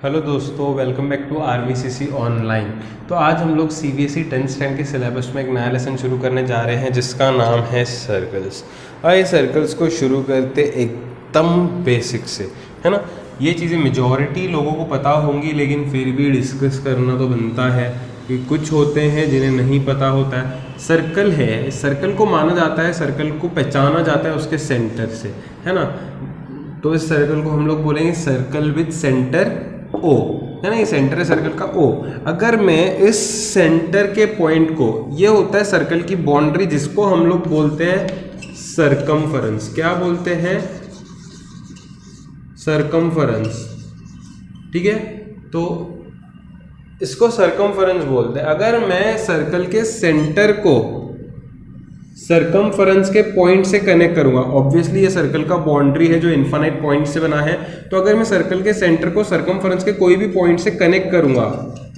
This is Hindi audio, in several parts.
हेलो दोस्तों, वेलकम बैक टू आरवीसीसी ऑनलाइन। तो आज हम लोग सीबीएसई 10th स्टैंडर्ड के सिलेबस में एक नया लेसन शुरू करने जा रहे हैं जिसका नाम है सर्कल्स। और ये सर्कल्स को शुरू करते एकदम बेसिक से, है ना। ये चीज़ें मेजॉरिटी लोगों को पता होंगी, लेकिन फिर भी डिस्कस करना तो बनता है कि कुछ होते हैं जिन्हें नहीं पता होता है। सर्कल है, सर्कल को माना जाता है, सर्कल को पहचाना जाता है उसके सेंटर से, है ना। तो इस सर्कल को हम लोग बोलेंगे सर्कल विद सेंटर ओ, है ना। ये सेंटर है सर्कल का ओ। अगर मैं इस सेंटर के पॉइंट को, ये होता है सर्कल की बाउंड्री जिसको हम लोग बोलते हैं सरकमफरेंस। क्या बोलते हैं? सरकमफरेंस, ठीक है। तो इसको सरकमफरेंस बोलते हैं। अगर मैं सर्कल के सेंटर को सरकमफरेंस के पॉइंट से कनेक्ट करूंगा, ऑब्वियसली ये सर्कल का बाउंड्री है जो इनफाइनाइट पॉइंट से बना है। तो अगर मैं सर्कल के सेंटर को सरकमफरेंस के कोई भी पॉइंट से कनेक्ट करूंगा,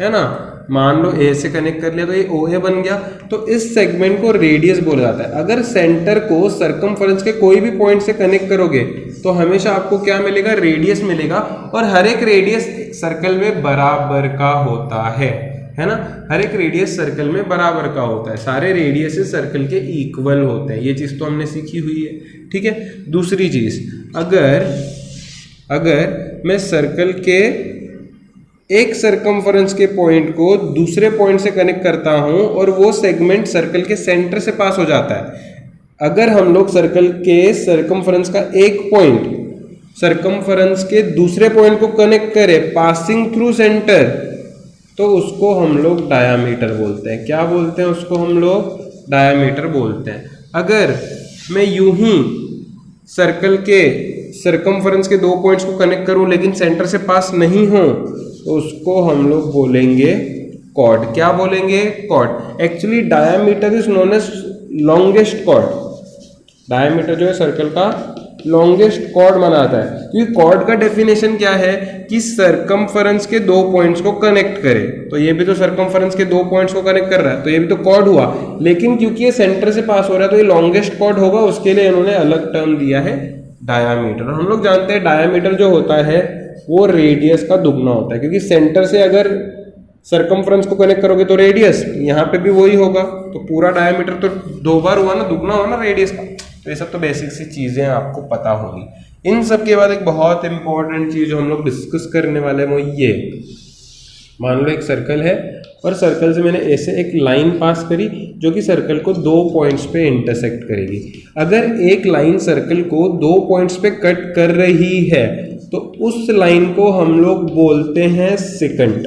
है ना, मान लो ए से कनेक्ट कर लिया तो ये ओ ए बन गया। तो इस सेगमेंट को रेडियस बोला जाता है। अगर सेंटर को सरकमफरेंस के कोई भी पॉइंट से कनेक्ट करोगे तो हमेशा आपको क्या मिलेगा? रेडियस मिलेगा। और हर एक रेडियस सर्कल में बराबर का होता है ना। हर एक रेडियस सर्कल में बराबर का होता है। सारे रेडियस सर्कल के इक्वल होते हैं। ये चीज तो हमने सीखी हुई है, ठीक है। दूसरी चीज, अगर मैं सर्कल के एक सरकमफरेंस के पॉइंट को दूसरे पॉइंट से कनेक्ट करता हूं और वो सेगमेंट सर्कल के सेंटर से पास हो जाता है। अगर हम लोग सर्कल के सरकमफरेंस का एक पॉइंट सरकमफरेंस के दूसरे पॉइंट को कनेक्ट करें पासिंग थ्रू सेंटर, तो उसको हम लोग डायामीटर बोलते हैं। क्या बोलते हैं उसको? हम लोग डायामीटर बोलते हैं। अगर मैं यूं ही सर्कल के सरकमफरेंस के दो पॉइंट्स को कनेक्ट करूं लेकिन सेंटर से पास नहीं हो, तो उसको हम लोग बोलेंगे कॉर्ड। क्या बोलेंगे? Chord. Actually diameter is known as longest chord. Diameter जो है सर्कल का लॉन्गेस्ट कॉर्ड माना जाता है, क्योंकि कॉर्ड का डेफिनेशन क्या है कि सरकमफरेंस के दो पॉइंट्स को कनेक्ट करे। तो ये भी तो सरकमफरेंस के दो पॉइंट्स को कनेक्ट कर रहा है, तो ये भी तो कॉर्ड हुआ। लेकिन क्योंकि ये सेंटर से पास हो रहा है तो ये लॉन्गेस्ट कॉर्ड होगा। उसके लिए इन्होंने अलग टर्म दिया है डायामीटर। हम लोग जानते हैं डायामीटर जो होता है वो रेडियस का दुगना होता है, क्योंकि सेंटर से अगर सरकमफरेंस को कनेक्ट करोगे तो रेडियस यहाँ पे भी वही होगा। तो पूरा डायामीटर तो दो बार हुआ ना, दुगना हुआ ना रेडियस का। तो ये सब तो बेसिक सी चीजें आपको पता होंगी। इन सब के बाद एक बहुत इंपॉर्टेंट चीज जो हम लोग डिस्कस करने वाले हैं वो ये, मान लो एक सर्कल है और सर्कल से मैंने ऐसे एक लाइन पास करी जो कि सर्कल को दो पॉइंट्स पे इंटरसेक्ट करेगी। अगर एक लाइन सर्कल को दो पॉइंट्स पे कट कर रही है तो उस लाइन को हम लोग बोलते हैं सेकंड।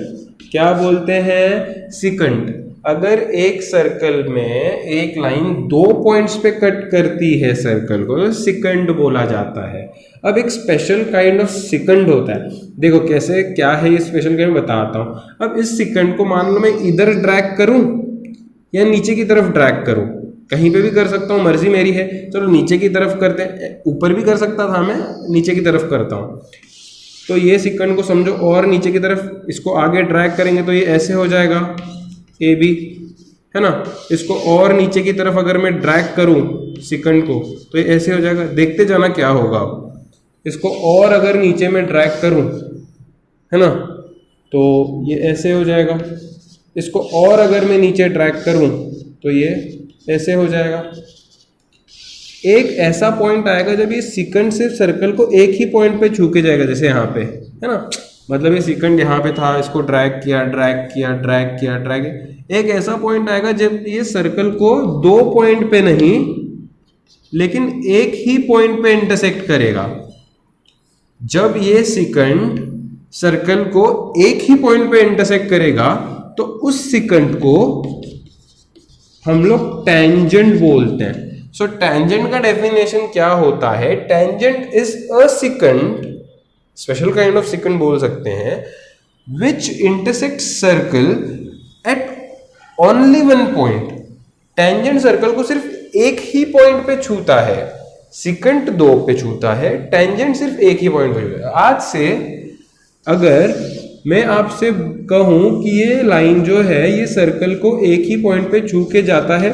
क्या बोलते हैं? सेकंड। अगर एक सर्कल में एक लाइन दो पॉइंट्स पे कट करती है सर्कल को, तो सेकंड बोला जाता है। अब एक स्पेशल काइंड ऑफ सेकंड होता है। देखो कैसे, क्या है ये स्पेशल काइंड, बताता हूं। अब इस सेकंड को मान लो मैं इधर ड्रैग करूं या नीचे की तरफ ड्रैग करूं, कहीं पे भी कर सकता हूं, मर्जी मेरी है। चलो नीचे की तरफ करते हैं, ऊपर भी कर सकता था मैं, नीचे की तरफ करता हूं। तो ये सेकंड को समझो और नीचे की तरफ इसको आगे ड्रैग करेंगे तो ये ऐसे हो जाएगा ए बी, है ना। इसको और नीचे की तरफ अगर मैं ड्रैग करूं सेकंड को तो ये ऐसे हो जाएगा। देखते जाना क्या होगा। इसको और अगर नीचे में ड्रैग करूं, है ना, तो ये ऐसे हो जाएगा। इसको और अगर मैं नीचे ड्रैग करूं तो ये ऐसे हो जाएगा। एक ऐसा पॉइंट आएगा जब ये सेकंड सिर्फ सर्कल को एक ही पॉइंट पे छू के जाएगा, जैसे यहाँ पे, है ना। मतलब ये सेकंड यहाँ पे था, इसको ड्रैग किया, ड्रैग किया, ड्रैग किया, ड्रैग। एक ऐसा पॉइंट आएगा जब ये सर्कल को दो पॉइंट पे नहीं लेकिन एक ही पॉइंट पे इंटरसेक्ट करेगा। जब ये सेकंड सर्कल को एक ही पॉइंट पे इंटरसेक्ट करेगा तो उस सेकंड को हम लोग टेंजेंट बोलते हैं। सो टेंजेंट का डेफिनेशन क्या होता है? Tangent is a second, special kind of second बोल सकते हैं, विच intersect circle eight only one point. Tangent circle को सिर्फ एक ही पॉइंट पे छूता है, सेकंड दो पे छूता है, टेंजेंट सिर्फ एक ही पॉइंट पे छूता है। आज से अगर मैं आपसे कहूं कि ये लाइन जो है ये सर्कल को एक ही पॉइंट पे छू के जाता है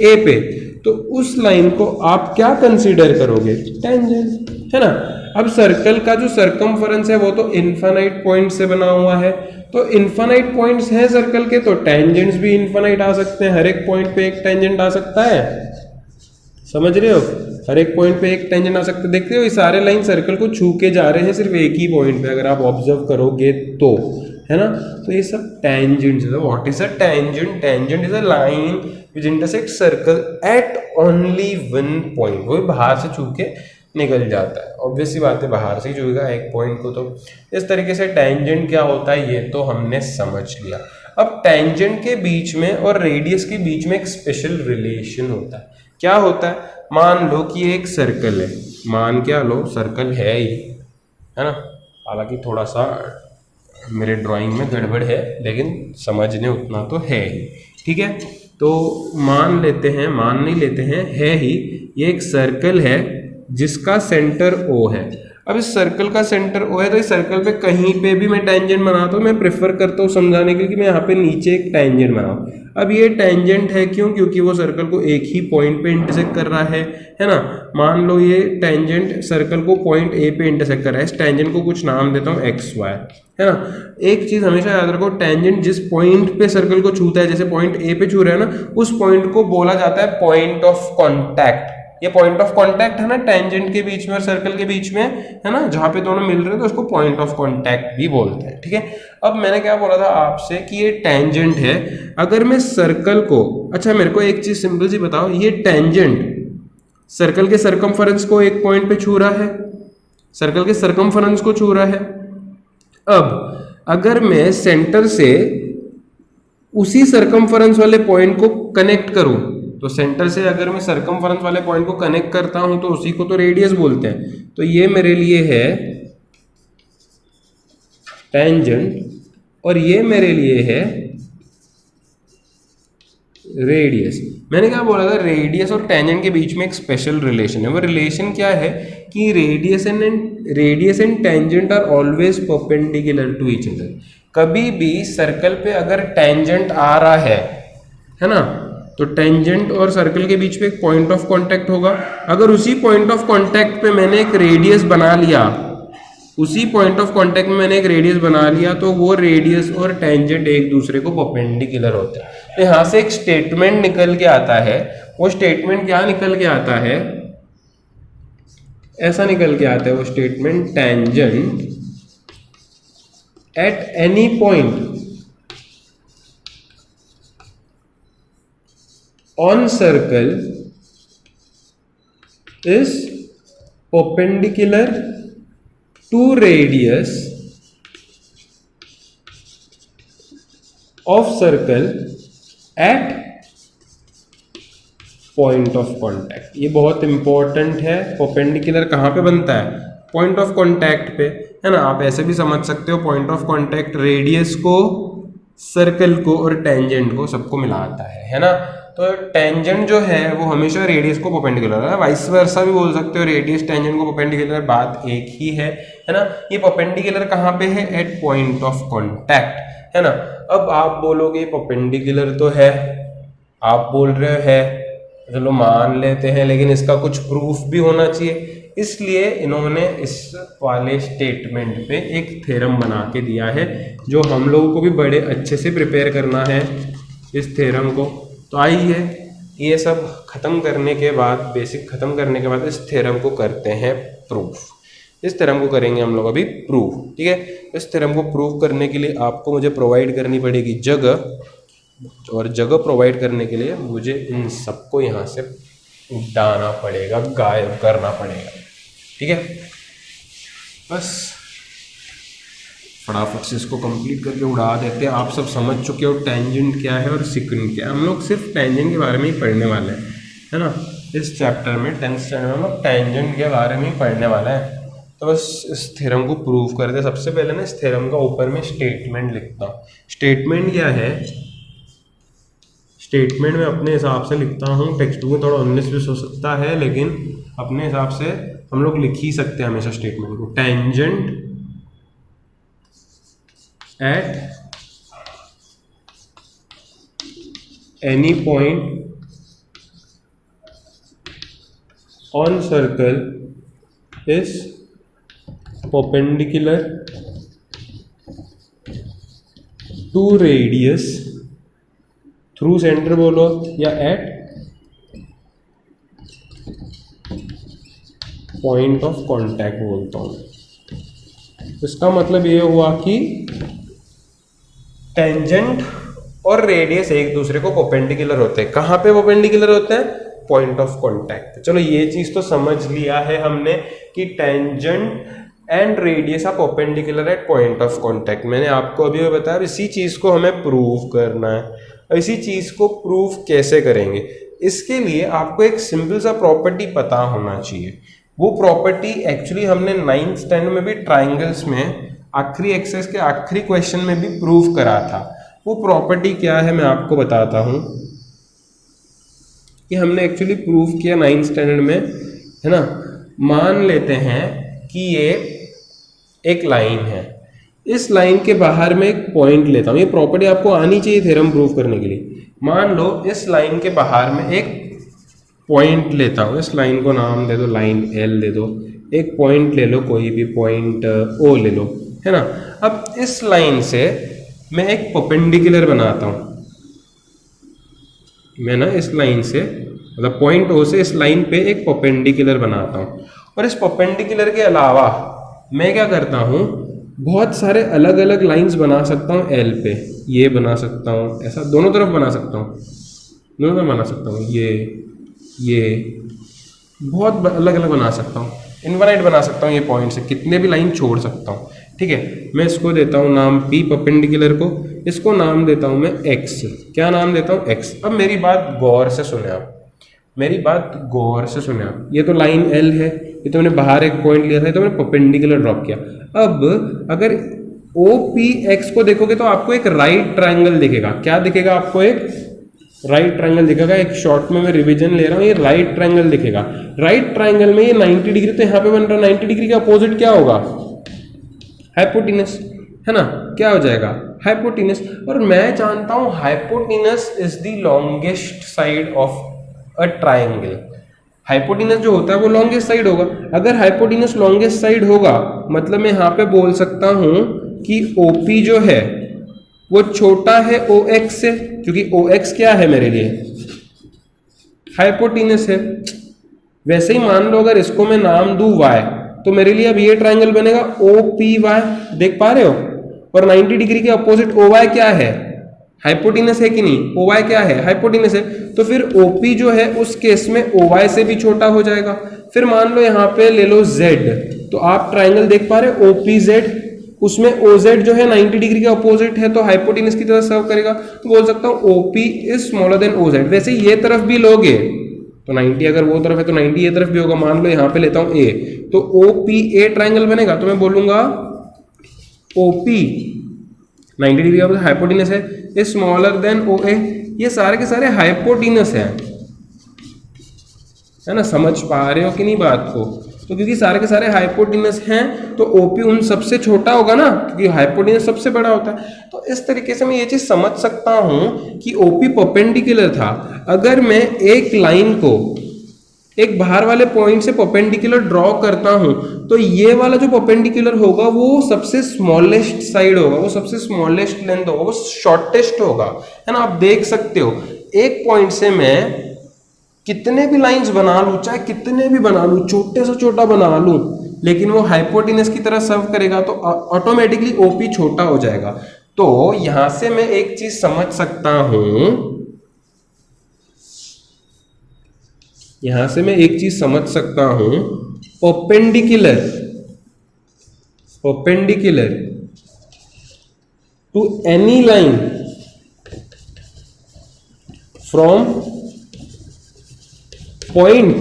ए पे, तो उस लाइन को आप क्या कंसीडर करोगे? टेंजेंट, है ना। अब सर्कल का जो सरकमफेरेंस है वो तो इनफाइनाइट पॉइंट से बना हुआ है, तो इनफाइनाइट पॉइंट्स हैं सर्कल के, तो टेंजेंट्स भी इनफाइनाइट आ सकते हैं, हर एक पॉइंट पे एक टेंजेंट आ सकता है, समझ रहे हो, हर एक पॉइंट पे एक टेंजेंट आ सकता है। देखते हो ये सारे लाइन सर्कल को छू के जा रहे हैं सिर्फ एक ही पॉइंट पे, अगर आप ऑब्जर्व करोगे तो, है ना। तो ये सब टेंजेंट्स है। What is a tangent? Tangent is a line which intersect circle eight only one point. वो बाहर से छू के निकल जाता है, ऑब्वियस सी बात है, बाहर से ही छूएगा एक पॉइंट को। तो इस तरीके से टेंजेंट क्या होता है ये तो हमने समझ लिया। अब टेंजेंट के बीच में और रेडियस के बीच में एक स्पेशल रिलेशन होता है। क्या होता है? मान लो कि ये एक सर्कल है, मान क्या लो, सर्कल है ही, है ना, हालांकि थोड़ा सा मेरे ड्राइंग में गड़बड़ है लेकिन समझने उतना तो है ही, ठीक है। तो मान लेते हैं, मान नहीं लेते हैं, है ही, ये एक सर्कल है जिसका सेंटर O है। अब इस सर्कल का सेंटर O है, तो इस सर्कल पे कहीं पे भी मैं टेंजेंट बनाता हूँ, मैं प्रेफर करता हूँ समझाने के लिए कि मैं यहाँ पे नीचे एक टेंजेंट बनाऊँ। अब ये टेंजेंट है क्यों? क्योंकि वो सर्कल को एक ही पॉइंट पे इंटरसेक्ट कर रहा है ना। मान लो ये टेंजेंट सर्कल को पॉइंट ए पे इंटरसेक्ट कर रहा है, इस टेंजेंट को कुछ नाम देता हूँ एक्स वाई, है ना। एक चीज हमेशा याद रखो, टेंजेंट जिस पॉइंट पे सर्कल को छूता है, जैसे पॉइंट ए पे छू रहा है ना, उस पॉइंट को बोला जाता है पॉइंट ऑफ कॉन्टैक्ट। ये पॉइंट ऑफ कांटेक्ट है ना टेंजेंट के बीच में और सर्कल के बीच में, है ना, जहां पे दोनों मिल रहे हैं तो उसको पॉइंट ऑफ कांटेक्ट भी बोलते हैं, ठीक है। अब मैंने क्या बोला था आपसे कि ये टेंजेंट है। अगर मैं सर्कल को, अच्छा मेरे को एक चीज सिंपल सी बताओ, ये टेंजेंट सर्कल के सरकमफेरेंस को एक पॉइंट पे छू रहा है, सर्कल के सरकमफेरेंस को छू रहा है। अब अगर मैं सेंटर से उसी सरकमफेरेंस वाले पॉइंट को कनेक्ट करूं, तो सेंटर से अगर मैं सरकमफेरेंस वाले पॉइंट को कनेक्ट करता हूं तो उसी को तो रेडियस बोलते हैं। तो ये मेरे लिए है टेंजेंट और ये मेरे लिए है रेडियस। मैंने क्या बोला था, रेडियस और टेंजेंट के बीच में एक स्पेशल रिलेशन है। वो रिलेशन क्या है कि radius and tangent are always perpendicular to each other. कभी भी सर्कल पे अगर टेंजेंट आ रहा है ना, तो टेंजेंट और सर्कल के बीच में एक पॉइंट ऑफ कांटेक्ट होगा। अगर उसी पॉइंट ऑफ कांटेक्ट पे मैंने एक रेडियस बना लिया, उसी पॉइंट ऑफ कांटेक्ट में मैंने एक रेडियस बना लिया, तो वो रेडियस और टेंजेंट एक दूसरे को परपेंडिकुलर होते हैं। तो यहां से एक स्टेटमेंट निकल के आता है। वो स्टेटमेंट क्या निकल के आता है? ऐसा निकल के आता है वो statement, tangent at any point on circle is perpendicular to radius of circle at point of contact। ये बहुत इंपॉर्टेंट है। परपेंडिकुलर कहाँ पे बनता है? पॉइंट ऑफ कांटेक्ट पे, है ना। आप ऐसे भी समझ सकते हो, पॉइंट ऑफ कांटेक्ट रेडियस को, सर्कल को और टेंजेंट को सबको मिलाता है ना। तो टेंजेंट जो है वो हमेशा रेडियस को परपेंडिकुलर है, वाइस वर्सा भी बोल सकते हो, रेडियस टेंजेंट को परपेंडिकुलर, बात एक ही है ना। ये परपेंडिकुलर कहाँ पे है? एट पॉइंट ऑफ कांटेक्ट, है ना। अब आप बोलोगे परपेंडिकुलर तो है, आप बोल रहे हो है, चलो मान लेते हैं, लेकिन इसका कुछ प्रूफ भी होना चाहिए। इसलिए इन्होंने इस वाले स्टेटमेंट पे एक थ्योरम बना के दिया है, जो हम लोगों को भी बड़े अच्छे से प्रिपेयर करना है इस थ्योरम को। तो आइए ये सब खत्म करने के बाद, बेसिक खत्म करने के बाद इस थ्योरम को करते हैं प्रूफ। इस थ्योरम को करेंगे हम लोग अभी प्रूफ, ठीक है। इस थ्योरम को प्रूफ करने के लिए आपको मुझे प्रोवाइड करनी पड़ेगी जगह, और जगह प्रोवाइड करने के लिए मुझे इन सबको यहाँ से उड़ाना पड़ेगा, गायब करना पड़ेगा, ठीक है। बस फटाफट से इसको कंप्लीट करके उड़ा देते हैं। आप सब समझ चुके हो टेंजेंट क्या है और सेकेंड क्या है। हम लोग सिर्फ टेंजेंट के बारे में ही पढ़ने वाले हैं, है ना। इस चैप्टर में 10th स्टैंडर्ड में हम लोग टेंजेंट के बारे में ही पढ़ने वाले हैं। तो बस इस थ्योरम को प्रूव करते हैं। सबसे पहले ना इस थ्योरम का ऊपर में स्टेटमेंट लिखता हूँ। स्टेटमेंट क्या है? स्टेटमेंट में अपने हिसाब से लिखता हूँ, टेक्स्ट बुक में थोड़ा 19-20 हो सकता है, लेकिन अपने हिसाब से हम लोग लिख ही सकते हैं हमेशा स्टेटमेंट को। Tangent at any point on circle is perpendicular to radius through centre बोलो या एट पॉइंट ऑफ कांटेक्ट बोलता हूं। इसका मतलब ये हुआ कि टेंजेंट और रेडियस एक दूसरे को परपेंडिकुलर होते हैं। कहां पे परपेंडिकुलर होते हैं? Point of contact. चलो ये चीज तो समझ लिया है हमने कि tangent and radius are perpendicular at point of contact. मैंने आपको अभी बताया, इसी चीज को हमें प्रूव करना है। इसी चीज को प्रूव कैसे करेंगे? इसके लिए आपको एक सिंपल सा प्रॉपर्टी पता होना चाहिए। वो प्रॉपर्टी एक्चुअली हमने 9th स्टैंडर्ड में भी ट्राइंगल्स में आखिरी एक्सरसाइज के आखिरी क्वेश्चन में भी प्रूव करा था। वो प्रॉपर्टी क्या है मैं आपको बताता हूं कि हमने एक्चुअली प्रूव किया 9th स्टैंडर्ड में, है ना। मान लेते हैं कि ये एक लाइन है, इस लाइन के बाहर में एक पॉइंट लेता हूं। ये प्रॉपर्टी आपको आनी चाहिए थ्योरम प्रूव करने के लिए। मान लो इस लाइन के बाहर में एक पॉइंट लेता हूं, इस लाइन को नाम दे दो, लाइन एल दे दो। एक पॉइंट ले लो, कोई भी पॉइंट ओ ले लो, है ना। अब इस लाइन से मैं एक परपेंडिकुलर बनाता हूं। मैं ना इस लाइन से, मतलब पॉइंट ओ से इस लाइन पे एक परपेंडिकुलर बनाता हूं। और इस परपेंडिकुलर के अलावा मैं क्या करता हूं, बहुत सारे अलग अलग लाइंस बना सकता हूं एल पे। ये बना सकता हूं, ऐसा दोनों तरफ बना सकता हूं, दोनों तरफ बना सकता हूं। ये बहुत अलग अलग बना सकता हूँ, इनफाइनाइट बना सकता हूँ। ये पॉइंट से कितने भी लाइन छोड़ सकता हूँ, ठीक है। मैं इसको देता हूँ नाम P परपेंडिकुलर को, इसको नाम देता हूँ मैं X। क्या नाम देता हूँ? X। अब मेरी बात गौर से सुने आप, मेरी बात गौर से सुने आप। ये तो लाइन L है, ये तो मैंने बाहर एक पॉइंट लिया था, तो मैंने परपेंडिकुलर ड्रॉप किया। अब अगर OPX को देखोगे तो आपको एक राइट ट्राइंगल दिखेगा। क्या दिखेगा आपको? एक राइट ट्राइंगल दिखेगा। एक शॉर्ट में मैं रिवीजन ले रहा हूं, ये राइट ट्राइंगल दिखेगा। राइट ट्राइंगल में ये 90 डिग्री तो यहाँ पे बन रहा है। 90 डिग्री का अपोजिट क्या होगा? हाइपोटेनस, है ना। क्या हो जाएगा? हाइपोटेनस। और मैं जानता हूं hypotenuse is the longest side of a triangle. Hypotenuse जो होता है वो लॉन्गेस्ट साइड होगा। अगर हाइपोटेनस लॉन्गेस्ट साइड होगा मतलब मैं यहाँ पे बोल सकता हूं कि OP जो है वो छोटा है OX से, क्योंकि OX क्या है मेरे लिए? हाइपोटेनस है। वैसे ही मान लो अगर इसको मैं नाम दूं Y, तो मेरे लिए अब ये ट्राइंगल बनेगा OPY। देख पा रहे हो? और 90 डिग्री के अपोजिट OY क्या है? हाइपोटेनस है कि नहीं? OY क्या है? हाइपोटेनस है। तो फिर OP जो है उस केस में OY से भी छोटा हो जाएगा। फिर मान लो यहाँ पे ले लो Z, तो आप ट्राइंगल देख पा रहे हो OPZ, उसमें OZ जो है 90 डिग्री के अपोजिट है, तो हाइपोटेनस की तरह सर्व करेगा। तो बोल सकता हूँ OP is smaller then OZ। वैसे ये तरफ भी लोगे तो 90 अगर वो तरफ है तो 90 ये तरफ भी होगा। मान लो यहाँ पे लेता हूँ A, तो OPA ट्राइंगल बनेगा। तो मैं बोलूंगा OP 90 डिग्री का हाइपोटेनस है, इज स्मॉलर देन OA। ये सारे के सारे हाइपोटेनस है ना। समझ पा रहे हो कि नहीं बात को? तो क्योंकि सारे के सारे हाइपोटेनस हैं तो OP उन सबसे छोटा होगा ना, क्योंकि हाइपोटेनस सबसे बड़ा होता है। तो इस तरीके से मैं ये चीज समझ सकता हूं कि OP परपेंडिकुलर था। अगर मैं एक लाइन को एक बाहर वाले पॉइंट से परपेंडिकुलर ड्रॉ करता हूं तो ये वाला जो परपेंडिकुलर होगा वो सबसे स्मॉलेस्ट साइड होगा, वो सबसे स्मॉलेस्ट लेंथ होगा, वो शॉर्टेस्ट होगा, है ना। आप देख सकते हो एक पॉइंट से मैं कितने भी लाइंस बना लूं, चाहे कितने भी बना लूं, छोटे से छोटा बना लूं, लेकिन वो हाइपोटेनस की तरह सर्व करेगा तो ऑटोमेटिकली OP छोटा हो जाएगा। तो यहां से मैं एक चीज समझ सकता हूं, यहां से मैं एक चीज समझ सकता हूं, perpendicular to any line from point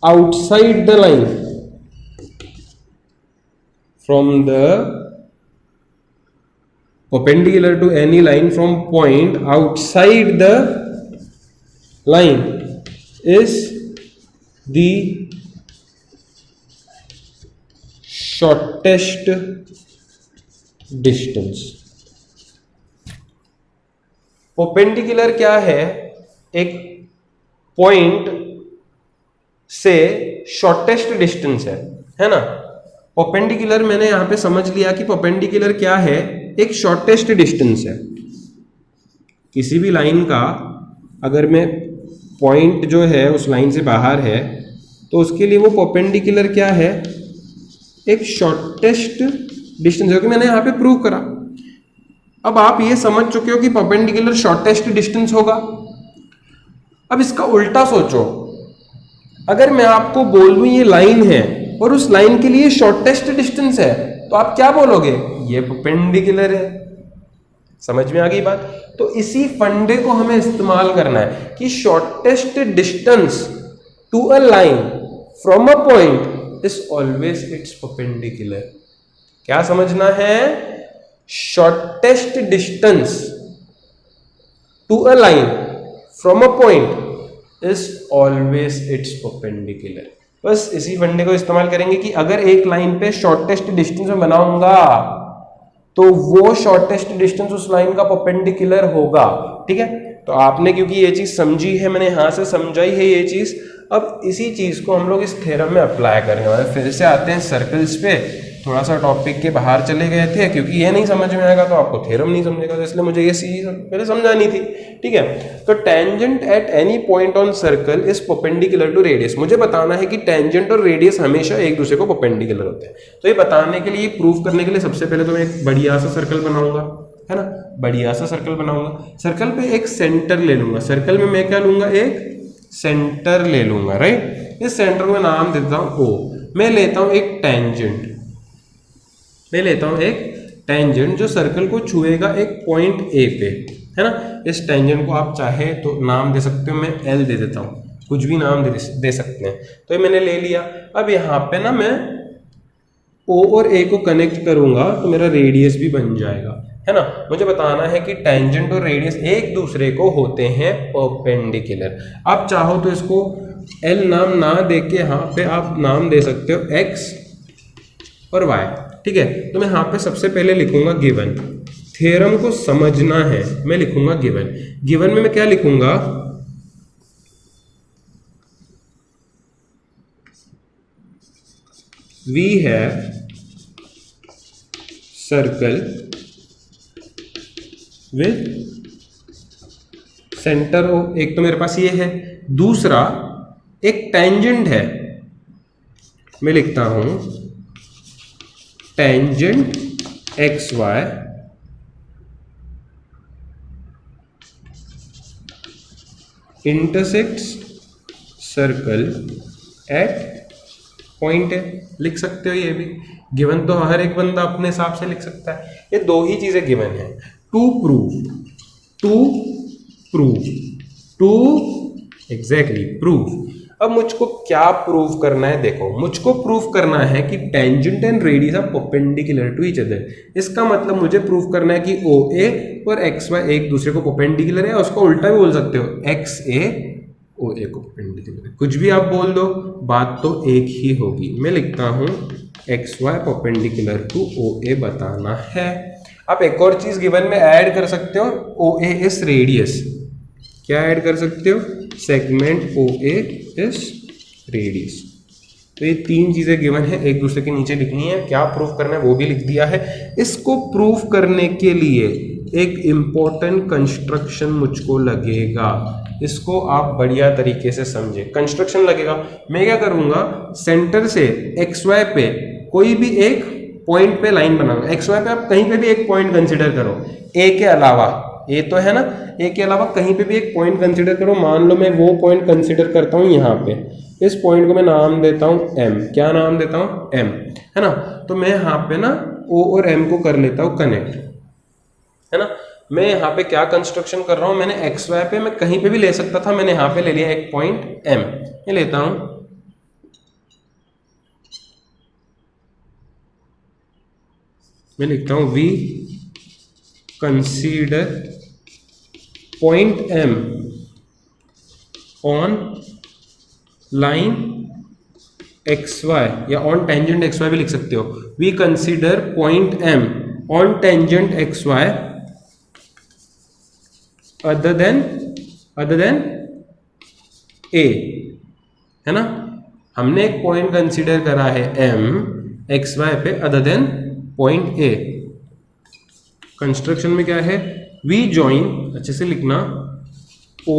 outside the line, from the perpendicular to any line from point outside the line is the shortest distance। Perpendicular क्या है? एक पॉइंट से शॉर्टेस्ट डिस्टेंस है। है ना। परपेंडिकुलर मैंने यहाँ पे समझ लिया कि परपेंडिकुलर क्या है, एक शॉर्टेस्ट डिस्टेंस है किसी भी लाइन का। अगर मैं पॉइंट जो है उस लाइन से बाहर है तो उसके लिए वो परपेंडिकुलर क्या है, एक शॉर्टेस्ट डिस्टेंस, जो कि मैंने यहाँ पे प्रूव करा। अब आप ये समझ चुके हो कि परपेंडिकुलर शॉर्टेस्ट डिस्टेंस होगा। अब इसका उल्टा सोचो, अगर मैं आपको बोल दूं ये लाइन है और उस लाइन के लिए शॉर्टेस्ट डिस्टेंस है, तो आप क्या बोलोगे, ये परपेंडिकुलर है। समझ में आ गई बात। तो इसी फंडे को हमें इस्तेमाल करना है कि shortest distance to a line from a point is always its perpendicular. क्या समझना है, shortest distance to a line from a point is always its perpendicular. बस इसी फंडे को इस्तेमाल करेंगे कि अगर एक लाइन पे शॉर्टेस्ट डिस्टेंस में बनाऊंगा तो वो शॉर्टेस्ट डिस्टेंस उस लाइन का परपेंडिकुलर होगा। ठीक है, तो आपने क्योंकि ये चीज समझी है, मैंने यहां से समझाई है ये चीज, अब इसी चीज को हम लोग इस थ्योरम में अप्लाई करने वाले। फिर से आते हैं सर्कल्स पे। थोड़ा सा टॉपिक के बाहर चले गए थे क्योंकि ये नहीं समझ में आएगा तो आपको थ्योरम नहीं समझेगा, तो इसलिए मुझे ये चीज पहले समझानी थी। ठीक है, तो tangent at any point on circle is perpendicular to radius. मुझे बताना है कि टेंजेंट और रेडियस हमेशा एक दूसरे को परपेंडिकुलर होते हैं। तो ये बताने के लिए, प्रूफ करने के लिए, सबसे पहले तो मैं एक बढ़िया सा सर्कल बनाऊंगा, है ना, बढ़िया सा सर्कल बनाऊंगा। सर्कल पे एक सेंटर ले लूंगा। सर्कल में मैं क्या लूंगा, एक सेंटर ले लूंगा, राइट। इस सेंटर को मैं नाम देता हूं ओ। मैं लेता हूं एक टेंजेंट, मैं लेता हूं एक टेंजेंट जो सर्कल को छुएगा एक पॉइंट ए पे, है ना। इस टेंजेंट को आप चाहे तो नाम दे सकते हो, मैं एल दे देता हूं, कुछ भी नाम दे सकते हैं। तो ये मैंने ले लिया। अब यहाँ पे ना मैं ओ और ए को कनेक्ट करूंगा तो मेरा रेडियस भी बन जाएगा, है ना। मुझे बताना है कि टेंजेंट और रेडियस एक दूसरे को होते हैं परपेंडिकुलर। आप चाहो तो इसको एल नाम ना दे के यहाँ पे आप नाम दे सकते हो एक्स और वाई। ठीक है, तो मैं यहाँ पे सबसे पहले लिखूंगा गिवन। थ्योरम को समझना है, मैं लिखूंगा गिवन। गिवन में मैं क्या लिखूंगा, we have circle with centre O. एक तो मेरे पास ये है, दूसरा एक टेंजेंट है, मैं लिखता हूं tangent X Y intersects circle at point है। लिख सकते हो ये भी। गिवन तो हर एक बंदा अपने हिसाब से लिख सकता है। ये दो ही चीजें गिवन है, टू एग्जैक्टली प्रूफ। अब मुझको क्या प्रूफ करना है, देखो मुझको प्रूफ करना है कि tangent and radius are perpendicular to each other. इसका मतलब मुझे प्रूफ करना है कि ओ ए और एक्स वाई एक दूसरे को परपेंडिकुलर है। उसको उल्टा भी बोल सकते हो, एक्स ए ओ ए को परपेंडिकुलर है। कुछ भी आप बोल दो, बात तो एक ही होगी। मैं लिखता हूं X Y perpendicular to O A बताना है। आप एक और चीज गिवन में ऐड कर सकते हो, ओ ए इज रेडियस। क्या ऐड कर सकते हो, segment O A is radius. तो ये तीन चीजें गिवन है, एक दूसरे के नीचे लिखनी है। क्या प्रूफ करना है वो भी लिख दिया है। इसको प्रूफ करने के लिए एक इंपॉर्टेंट कंस्ट्रक्शन मुझको लगेगा, इसको आप बढ़िया तरीके से समझे। कंस्ट्रक्शन लगेगा, मैं क्या करूंगा, सेंटर से एक्स वाई पे कोई भी एक पॉइंट पे लाइन बनाऊंगा। एक्स वाई पे आप कहीं पे भी एक पॉइंट कंसिडर करो, ए के अलावा, ए तो है ना, ए के अलावा कहीं पे भी एक पॉइंट कंसिडर करो। मान लो मैं वो पॉइंट कंसिडर करता हूँ यहाँ पे, इस पॉइंट को मैं नाम देता हूँ एम। क्या नाम देता हूँ, एम, है ना। तो मैं यहाँ पे ना ओ और एम को कर लेता हूँ कनेक्ट, है ना। मैं यहाँ पे क्या कंस्ट्रक्शन कर रहा हूँ, मैंने एक्स वाई पे मैं कहीं पे भी ले सकता था, मैंने यहाँ पे ले लिया एक पॉइंट एम। ये लेता हूँ, मैं लिखता हूँ we consider point M on line X Y, या ऑन टेंजेंट एक्स वाई भी लिख सकते हो। We consider point M on tangent X Y other than A, है ना। हमने एक पॉइंट कंसीडर करा है m एक्स वाई पे other than point A. Construction में क्या है, वी जॉइन, अच्छे से लिखना, ओ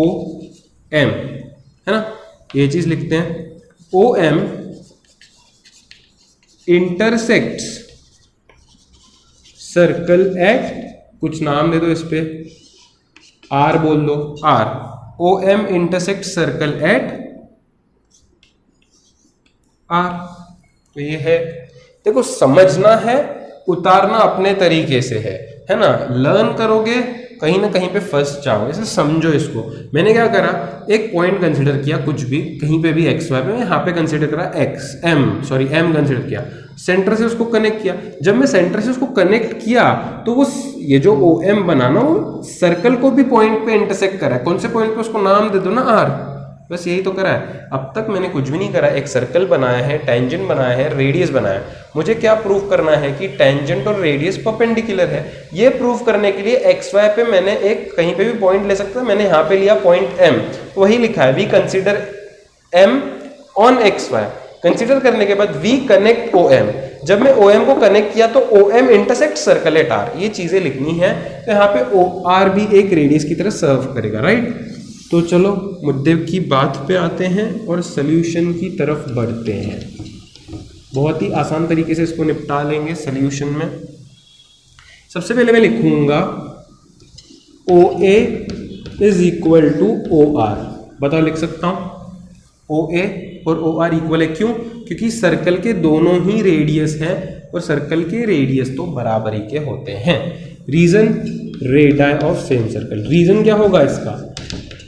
एम, है ना, ये चीज लिखते हैं, O M intersects circle at, कुछ नाम दे दो इस पे, आर बोल दो, R, O M intersect circle at R. तो ये है, देखो समझना है, उतारना अपने तरीके से है ना, लर्न करोगे कहीं ना कहीं पे फंस जाओगे, इसे समझो इसको। मैंने क्या करा, एक पॉइंट कंसीडर किया, कुछ भी कहीं पे भी एक्स वाई पे, मैं यहाँ पे कंसीडर करा एम कंसीडर किया, सेंटर से उसको कनेक्ट किया। जब मैं सेंटर से उसको कनेक्ट किया तो वो ये जो ओ एम बना ना, वो सर्कल को भी पॉइंट पे इंटरसेक्ट करा है। कौन से पॉइंट पे, उसको नाम दे दो ना आर, बस यही तो करा है। अब तक मैंने कुछ भी नहीं करा, एक सर्कल बनाया है, टेंजेंट बनाया है, रेडियस बनाया है। मुझे क्या प्रूफ करना है कि टेंजेंट और रेडियस परपेंडिकुलर है। ये प्रूफ करने के लिए एक्स वाई पे मैंने एक कहीं पे भी पॉइंट ले सकता, मैंने यहाँ पे लिया पॉइंट एम, वही लिखा है we consider M on X Y. Consider करने के बाद वी कनेक्ट ओ एम, जब मैं ओ एम को कनेक्ट किया तो O M intersect circle at R, ये चीजें लिखनी है। तो यहाँ पे ओ आर भी एक रेडियस की तरह सर्व करेगा, राइट। तो चलो मुद्दे की बात पे आते हैं और सॉल्यूशन की तरफ बढ़ते हैं। बहुत ही आसान तरीके से इसको निपटा लेंगे सॉल्यूशन में। सबसे पहले मैं लिखूंगा O A is equal to O R. बताओ, लिख सकता हूं ओ ए और ओ आर इक्वल है, क्यों? क्योंकि सर्कल के दोनों ही रेडियस है और सर्कल के रेडियस तो बराबर ही के होते हैं। Reason, radii of same circle. Reason क्या होगा इसका,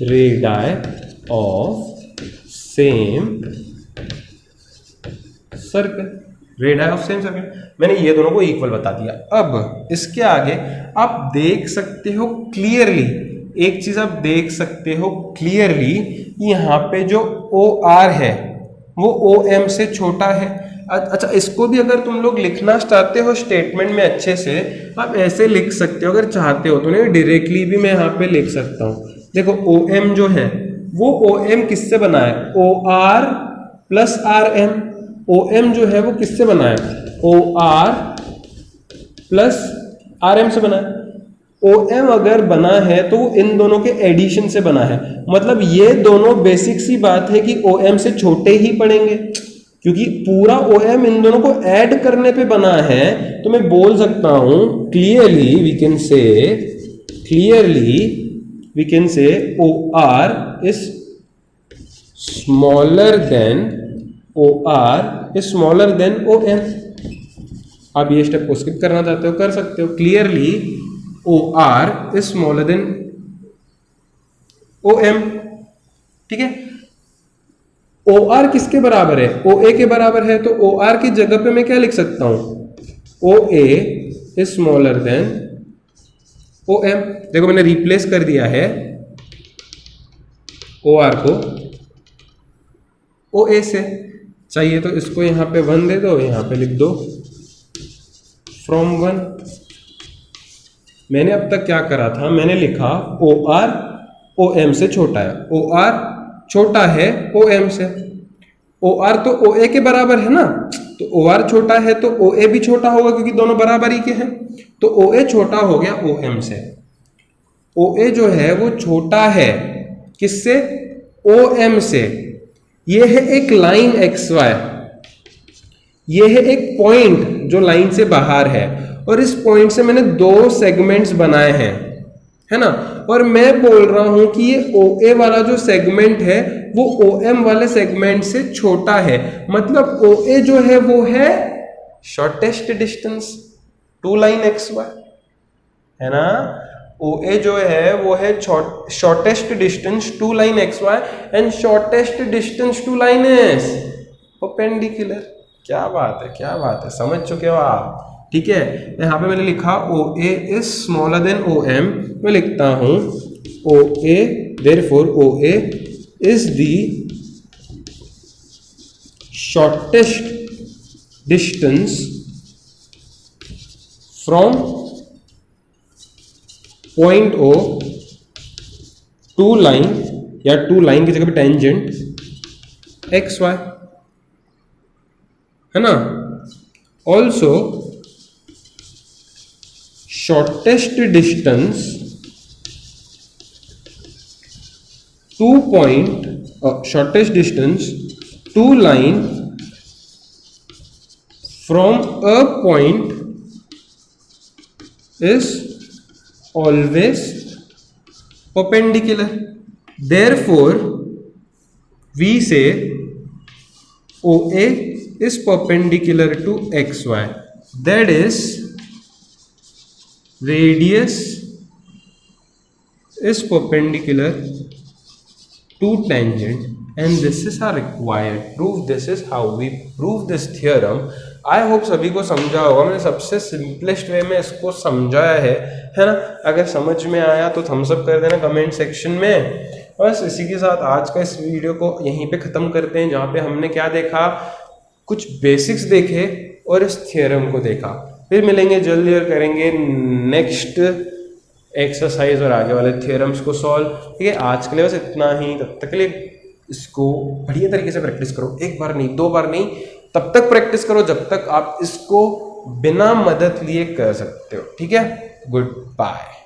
radii of same circle, radii of same circle. मैंने ये दोनों को इक्वल बता दिया। अब इसके आगे आप देख सकते हो क्लियरली, एक चीज आप देख सकते हो क्लियरली, यहाँ पे जो ओ आर है वो ओ एम से छोटा है। अच्छा, इसको भी अगर तुम लोग लिखना चाहते हो स्टेटमेंट में अच्छे से, आप ऐसे लिख सकते हो अगर चाहते हो तो, नहीं डायरेक्टली भी मैं यहाँ पे लिख सकता हूँ। देखो ओ एम जो है वो ओ एम किससे बना है, O R plus R M. O M जो है वो किससे बना है, O R plus R M से बना है। ओ एम अगर बना है तो इन दोनों के एडिशन से बना है, मतलब ये दोनों बेसिक सी बात है कि ओ एम से छोटे ही पड़ेंगे, क्योंकि पूरा ओ एम इन दोनों को ऐड करने पे बना है। तो मैं बोल सकता हूं clearly, we can say O R is smaller than O M. आप ये स्टेप को स्किप करना चाहते हो कर सकते हो। Clearly O R is smaller than O M, ठीक है। ओ आर किसके बराबर है, ओ ए के बराबर है, तो ओ आर की जगह पे मैं क्या लिख सकता हूं, O A is smaller than O M. देखो मैंने रिप्लेस कर दिया है ओ आर को ओ ए से। चाहिए तो इसको यहां पे 1 दे दो, यहां पे लिख दो फ्रॉम 1। मैंने अब तक क्या करा था, मैंने लिखा ओ आर ओ एम से छोटा है, ओ आर छोटा है ओ एम से। ओ आर तो ओ ए के बराबर है ना, तो ओ आर छोटा है तो ओ ए भी छोटा होगा, क्योंकि दोनों बराबर ही के हैं। तो ओ ए छोटा हो गया ओ एम से। ओ ए जो है वो छोटा है किससे, ओ एम से। ये है एक लाइन एक्स वाई, ये है एक पॉइंट जो लाइन से बाहर है, और इस पॉइंट से मैंने 2 सेगमेंट्स बनाए हैं, है ना। और मैं बोल रहा हूं कि ये ओ ए वाला जो सेगमेंट है वो ओ एम वाले सेगमेंट से छोटा है, मतलब ओ ए जो है वो है shortest distance to line X Y, है ना। ओ ए जो है वो है shortest distance to line X Y and shortest distance to line is perpendicular. क्या बात है, क्या बात है, समझ चुके हो आप, ठीक है। यहाँ पे मैंने लिखा O A is smaller than O M. मैं लिखता हूं O A, therefore O A is the shortest distance from point O to line, या टू लाइन की जगह पे टेंजेंट एक्स वाई। है ना। Also shortest distance shortest distance to line from a point is always perpendicular. Therefore, we say OA is perpendicular to XY. That is, radius is perpendicular to tangent, and this is our required proof. This is how we prove this theorem. I hope सभी को समझा होगा, मैंने सबसे सिंपलेस्ट वे में इसको समझाया है ना। अगर समझ में आया तो थम्स अप कर देना कमेंट सेक्शन में। बस इसी के साथ आज का इस वीडियो को यहीं पे ख़त्म करते हैं, जहाँ पे हमने क्या देखा, कुछ बेसिक्स देखे और इस थियरम को देखा। फिर मिलेंगे जल्दी और करेंगे नेक्स्ट एक्सरसाइज और आगे वाले थियरम्स को सॉल्व। ठीक है, आज के लिए बस इतना ही। तब तक के लिए इसको बढ़िया तरीके से प्रैक्टिस करो, एक बार नहीं, दो बार नहीं, तब तक प्रैक्टिस करो जब तक आप इसको बिना मदद लिए कर सकते हो। ठीक है, गुड बाय।